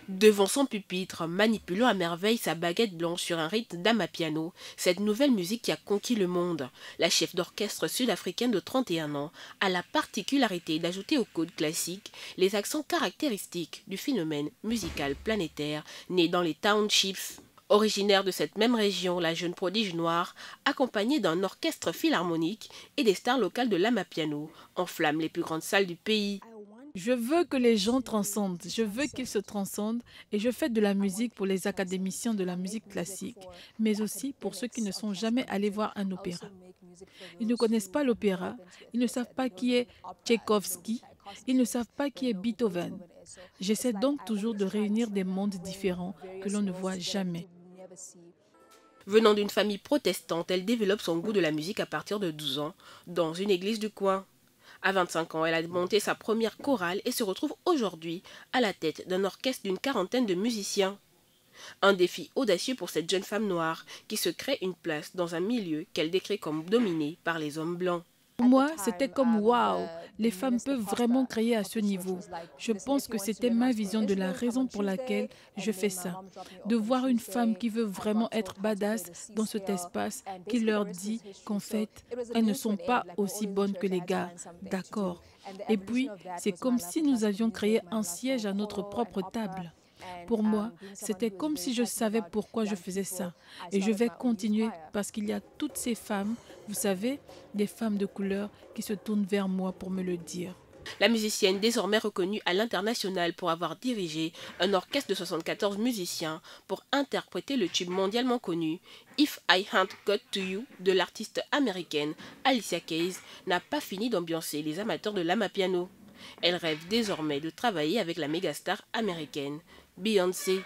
Devant son pupitre, manipulant à merveille sa baguette blanche sur un rythme d'amapiano, cette nouvelle musique qui a conquis le monde, la chef d'orchestre sud-africaine de 31 ans a la particularité d'ajouter au code classique les accents caractéristiques du phénomène musical planétaire né dans les townships. Originaire de cette même région, la jeune prodige noire, accompagnée d'un orchestre philharmonique et des stars locales de l'amapiano, enflamme les plus grandes salles du pays. Je veux que les gens transcendent, je veux qu'ils se transcendent et je fais de la musique pour les académiciens de la musique classique, mais aussi pour ceux qui ne sont jamais allés voir un opéra. Ils ne connaissent pas l'opéra, ils ne savent pas qui est Tchaïkovski, ils ne savent pas qui est Beethoven. J'essaie donc toujours de réunir des mondes différents que l'on ne voit jamais. Venant d'une famille protestante, elle développe son goût de la musique à partir de 12 ans, dans une église du coin. À 25 ans, elle a monté sa première chorale et se retrouve aujourd'hui à la tête d'un orchestre d'une quarantaine de musiciens. Un défi audacieux pour cette jeune femme noire qui se crée une place dans un milieu qu'elle décrit comme dominé par les hommes blancs. Pour moi, c'était comme waouh, les femmes peuvent vraiment créer à ce niveau. Je pense que c'était ma vision de la raison pour laquelle je fais ça. De voir une femme qui veut vraiment être badass dans cet espace, qui leur dit qu'en fait, elles ne sont pas aussi bonnes que les gars. D'accord. Et puis, c'est comme si nous avions créé un siège à notre propre table. Pour moi, c'était comme si je savais pourquoi je faisais ça. Et je vais continuer parce qu'il y a toutes ces femmes, vous savez, des femmes de couleur qui se tournent vers moi pour me le dire. La musicienne, désormais reconnue à l'international pour avoir dirigé un orchestre de 74 musiciens pour interpréter le tube mondialement connu If I Ain't Got to You de l'artiste américaine Alicia Keys, n'a pas fini d'ambiancer les amateurs de l'amapiano. Elle rêve désormais de travailler avec la mégastar américaine Beyoncé.